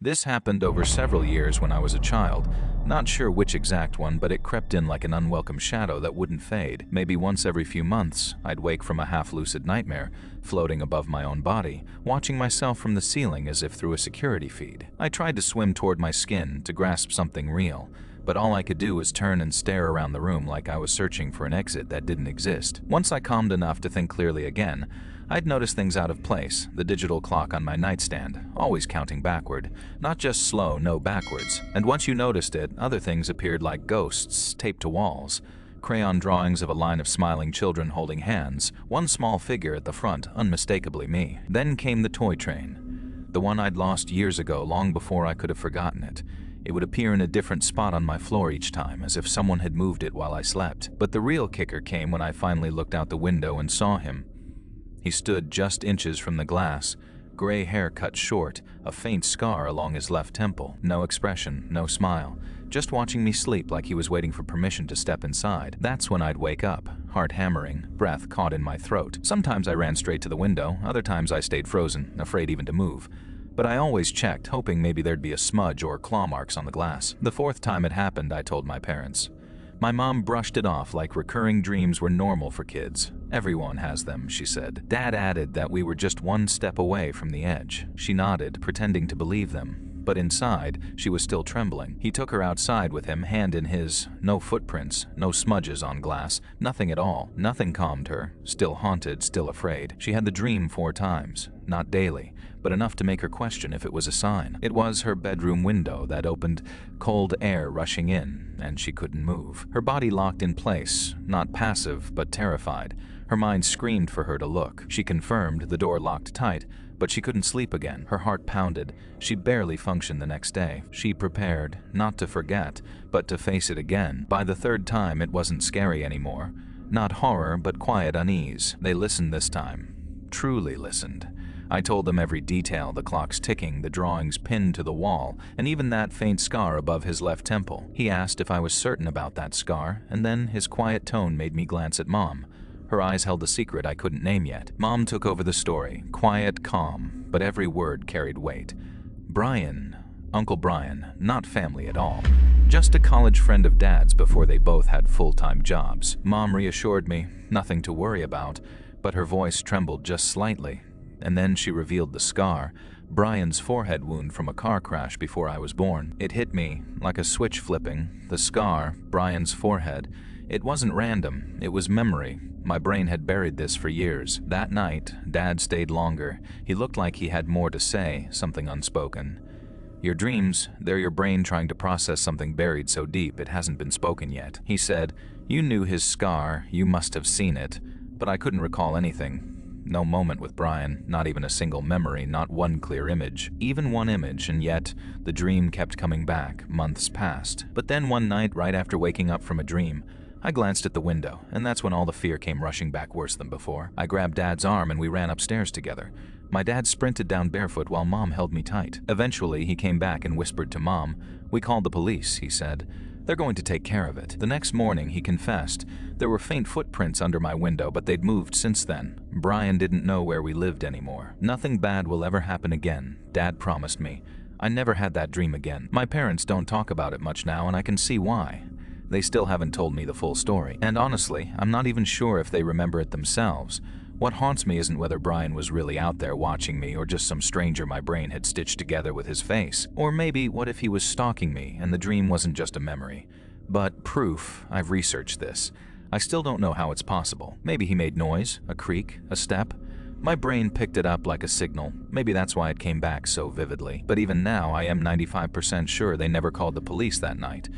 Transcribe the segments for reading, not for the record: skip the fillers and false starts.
This happened over several years when I was a child. Not sure which exact one, but it crept in like an unwelcome shadow that wouldn't fade. Maybe once every few months, I'd wake from a half-lucid nightmare, floating above my own body, watching myself from the ceiling as if through a security feed. I tried to swim toward my skin to grasp something real, but all I could do was turn and stare around the room like I was searching for an exit that didn't exist. Once I calmed enough to think clearly again, I'd noticed things out of place. The digital clock on my nightstand, always counting backward. Not just slow, no backwards. And once you noticed it, other things appeared like ghosts taped to walls. Crayon drawings of a line of smiling children holding hands, one small figure at the front, unmistakably me. Then came the toy train. The one I'd lost years ago, long before I could have forgotten it. It would appear in a different spot on my floor each time, as if someone had moved it while I slept. But the real kicker came when I finally looked out the window and saw him. He stood just inches from the glass, gray hair cut short, a faint scar along his left temple. No expression, no smile, just watching me sleep like he was waiting for permission to step inside. That's when I'd wake up, heart hammering, breath caught in my throat. Sometimes I ran straight to the window, other times I stayed frozen, afraid even to move. But I always checked, hoping maybe there'd be a smudge or claw marks on the glass. The fourth time it happened, I told my parents. My mom brushed it off like recurring dreams were normal for kids. Everyone has them, she said. Dad added that we were just one step away from the edge. She nodded, pretending to believe them. But inside, she was still trembling. He took her outside with him, hand in his. No footprints, no smudges on glass, nothing at all. Nothing calmed her. Still haunted, still afraid. She had the dream 4 times. Not daily, but enough to make her question if it was a sign. It was her bedroom window that opened, cold air rushing in, and she couldn't move. Her body locked in place, not passive, but terrified. Her mind screamed for her to look. She confirmed the door locked tight, but she couldn't sleep again. Her heart pounded. She barely functioned the next day. She prepared, not to forget, but to face it again. By the 3rd time, it wasn't scary anymore. Not horror, but quiet unease. They listened this time. Truly listened. I told them every detail, the clock's ticking, the drawings pinned to the wall, and even that faint scar above his left temple. He asked if I was certain about that scar, and then his quiet tone made me glance at Mom. Her eyes held a secret I couldn't name yet. Mom took over the story, quiet, calm, but every word carried weight. Brian, Uncle Brian, not family at all. Just a college friend of Dad's before they both had full-time jobs. Mom reassured me, nothing to worry about, but her voice trembled just slightly. And then she revealed the scar, Brian's forehead wound from a car crash before I was born. It hit me, like a switch flipping. The scar, Brian's forehead. It wasn't random, it was memory. My brain had buried this for years. That night, Dad stayed longer. He looked like he had more to say, something unspoken. Your dreams, they're your brain trying to process something buried so deep it hasn't been spoken yet. He said, you knew his scar, you must have seen it, but I couldn't recall anything. No moment with Brian, not even a single memory, not one clear image. Even one image, and yet the dream kept coming back. Months passed. But then one night, right after waking up from a dream, I glanced at the window, and that's when all the fear came rushing back worse than before. I grabbed Dad's arm and we ran upstairs together. My dad sprinted down barefoot while Mom held me tight. Eventually, he came back and whispered to Mom. We called the police, he said. They're going to take care of it. The next morning, he confessed. There were faint footprints under my window, but they'd moved since then. Brian didn't know where we lived anymore. Nothing bad will ever happen again, Dad promised me. I never had that dream again. My parents don't talk about it much now, and I can see why. They still haven't told me the full story. And honestly, I'm not even sure if they remember it themselves. What haunts me isn't whether Brian was really out there watching me or just some stranger my brain had stitched together with his face. Or maybe what if he was stalking me and the dream wasn't just a memory. But proof, I've researched this. I still don't know how it's possible. Maybe he made noise, a creak, a step. My brain picked it up like a signal. Maybe that's why it came back so vividly. But even now, I am 95% sure they never called the police that night.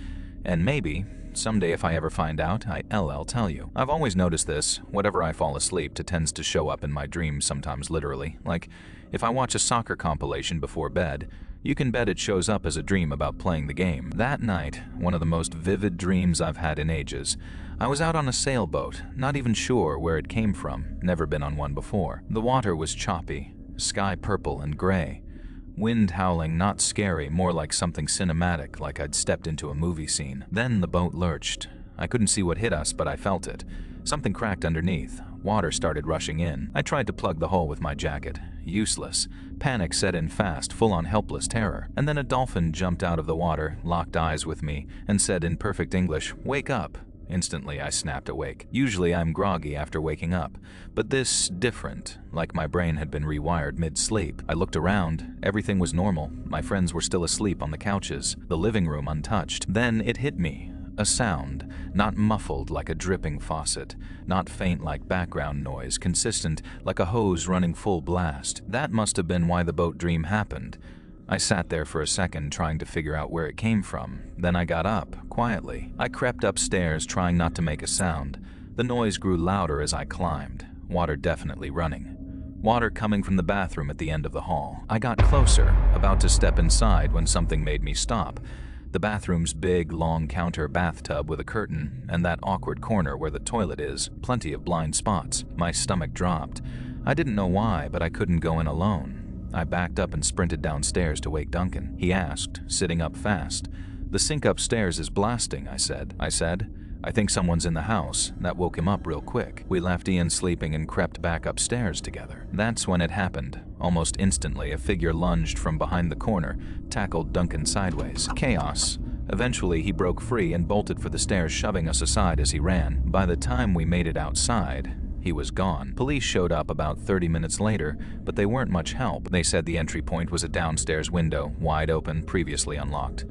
And maybe, someday if I ever find out, I'll tell you. I've always noticed this. Whatever I fall asleep to tends to show up in my dreams, sometimes literally. Like, if I watch a soccer compilation before bed, you can bet it shows up as a dream about playing the game. That night, one of the most vivid dreams I've had in ages. I was out on a sailboat, not even sure where it came from, never been on one before. The water was choppy, sky purple and gray. Wind howling, not scary, more like something cinematic, like I'd stepped into a movie scene. Then the boat lurched. I couldn't see what hit us, but I felt it. Something cracked underneath. Water started rushing in. I tried to plug the hole with my jacket. Useless. Panic set in fast, full-on helpless terror. And then a dolphin jumped out of the water, locked eyes with me, and said in perfect English, "Wake up." Instantly, I snapped awake. Usually, I'm groggy after waking up, but this different, like my brain had been rewired mid-sleep. I looked around. Everything was normal. My friends were still asleep on the couches, the living room untouched. Then it hit me. A sound, not muffled like a dripping faucet, not faint like background noise, consistent like a hose running full blast. That must have been why the boat dream happened. I sat there for a second trying to figure out where it came from. Then I got up, quietly. I crept upstairs trying not to make a sound. The noise grew louder as I climbed. Water definitely running. Water coming from the bathroom at the end of the hall. I got closer, about to step inside when something made me stop. The bathroom's big, long counter bathtub with a curtain, and that awkward corner where the toilet is, plenty of blind spots. My stomach dropped. I didn't know why, but I couldn't go in alone. I backed up and sprinted downstairs to wake Duncan. He asked, sitting up fast. "The sink upstairs is blasting," I said. I think someone's in the house." That woke him up real quick. We left Ian sleeping and crept back upstairs together. That's when it happened. Almost instantly, a figure lunged from behind the corner, tackled Duncan sideways. Chaos. Eventually, he broke free and bolted for the stairs, shoving us aside as he ran. By the time we made it outside, he was gone. Police showed up about 30 minutes later, but they weren't much help. They said the entry point was a downstairs window, wide open, previously unlocked.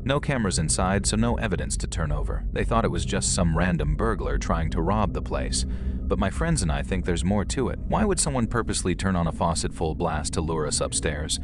No cameras inside, so no evidence to turn over. They thought it was just some random burglar trying to rob the place. But my friends and I think there's more to it. Why would someone purposely turn on a faucet full blast to lure us upstairs?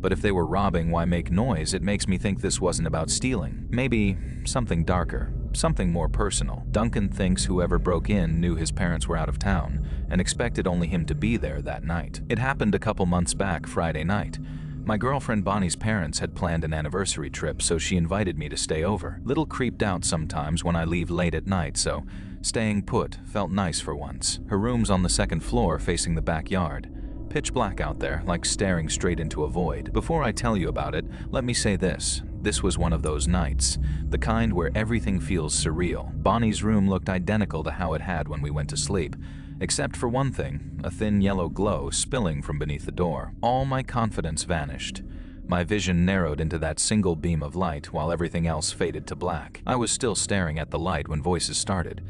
But if they were robbing, why make noise? It makes me think this wasn't about stealing. Maybe something darker. Something more personal. Duncan thinks whoever broke in knew his parents were out of town and expected only him to be there that night. It happened a couple months back, Friday night. My girlfriend Bonnie's parents had planned an anniversary trip, so she invited me to stay over. Little creeped out sometimes when I leave late at night, so staying put felt nice for once. Her room's on the second floor facing the backyard. Pitch black out there, like staring straight into a void. Before I tell you about it, let me say this. This was one of those nights, the kind where everything feels surreal. Bonnie's room looked identical to how it had when we went to sleep, except for one thing, a thin yellow glow spilling from beneath the door. All my confidence vanished. My vision narrowed into that single beam of light while everything else faded to black. I was still staring at the light when voices started.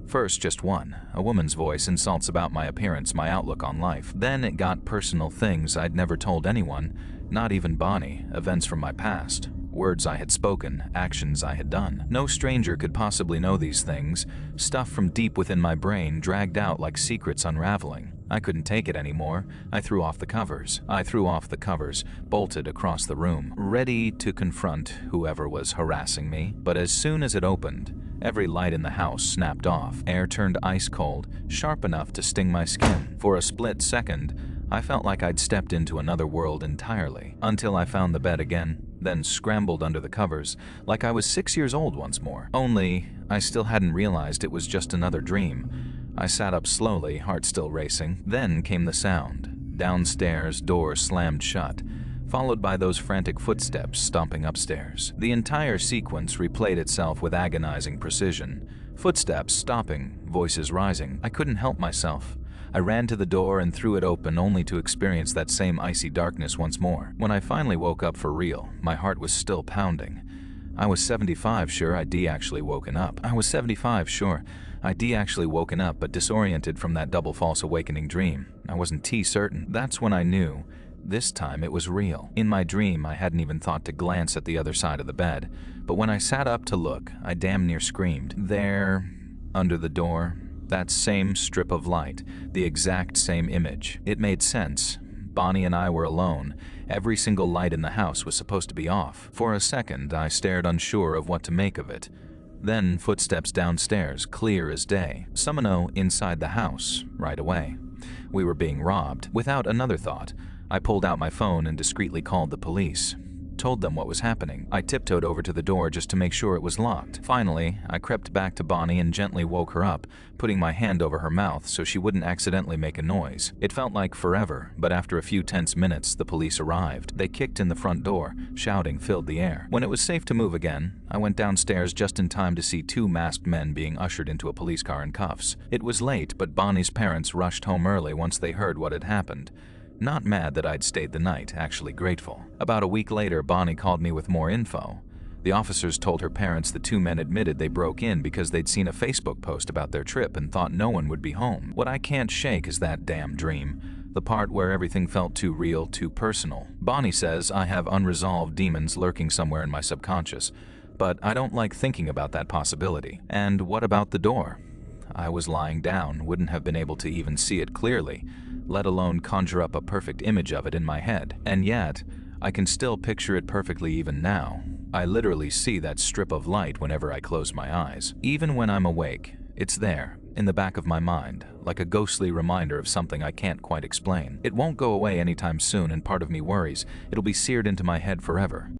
First, just one, a woman's voice, insults about my appearance, my outlook on life. Then it got personal things I'd never told anyone, not even Bonnie, events from my past. Words I had spoken, actions I had done. No stranger could possibly know these things. Stuff from deep within my brain dragged out like secrets unraveling. I couldn't take it anymore. I threw off the covers, bolted across the room, ready to confront whoever was harassing me. But as soon as it opened, every light in the house snapped off. Air turned ice cold, sharp enough to sting my skin. For a split second, I felt like I'd stepped into another world entirely, until I found the bed again, then scrambled under the covers, like I was 6 years old once more. Only, I still hadn't realized it was just another dream. I sat up slowly, heart still racing. Then came the sound. Downstairs, door slammed shut, followed by those frantic footsteps stomping upstairs. The entire sequence replayed itself with agonizing precision. Footsteps stopping, voices rising. I couldn't help myself. I ran to the door and threw it open only to experience that same icy darkness once more. When I finally woke up for real, my heart was still pounding. I was 75 sure I'd actually woken up. But disoriented from that double false awakening dream. I wasn't certain. That's when I knew. This time it was real. In my dream, I hadn't even thought to glance at the other side of the bed. But when I sat up to look, I damn near screamed. There, under the door, that same strip of light, the exact same image. It made sense. Bonnie and I were alone. Every single light in the house was supposed to be off. For a second, I stared unsure of what to make of it. Then footsteps downstairs, clear as day. Someone inside the house, right away. We were being robbed. Without another thought, I pulled out my phone and discreetly called the police. Told them what was happening. I tiptoed over to the door just to make sure it was locked. Finally, I crept back to Bonnie and gently woke her up, putting my hand over her mouth so she wouldn't accidentally make a noise. It felt like forever, but after a few tense minutes, the police arrived. They kicked in the front door. Shouting filled the air. When it was safe to move again, I went downstairs just in time to see two masked men being ushered into a police car in cuffs. It was late, but Bonnie's parents rushed home early once they heard what had happened. Not mad that I'd stayed the night, actually grateful. About a week later, Bonnie called me with more info. The officers told her parents the two men admitted they broke in because they'd seen a Facebook post about their trip and thought no one would be home. What I can't shake is that damn dream. The part where everything felt too real, too personal. Bonnie says I have unresolved demons lurking somewhere in my subconscious, but I don't like thinking about that possibility. And what about the door? I was lying down, wouldn't have been able to even see it clearly, let alone conjure up a perfect image of it in my head. And yet, I can still picture it perfectly even now. I literally see that strip of light whenever I close my eyes. Even when I'm awake, it's there, in the back of my mind, like a ghostly reminder of something I can't quite explain. It won't go away anytime soon, and part of me worries it'll be seared into my head forever.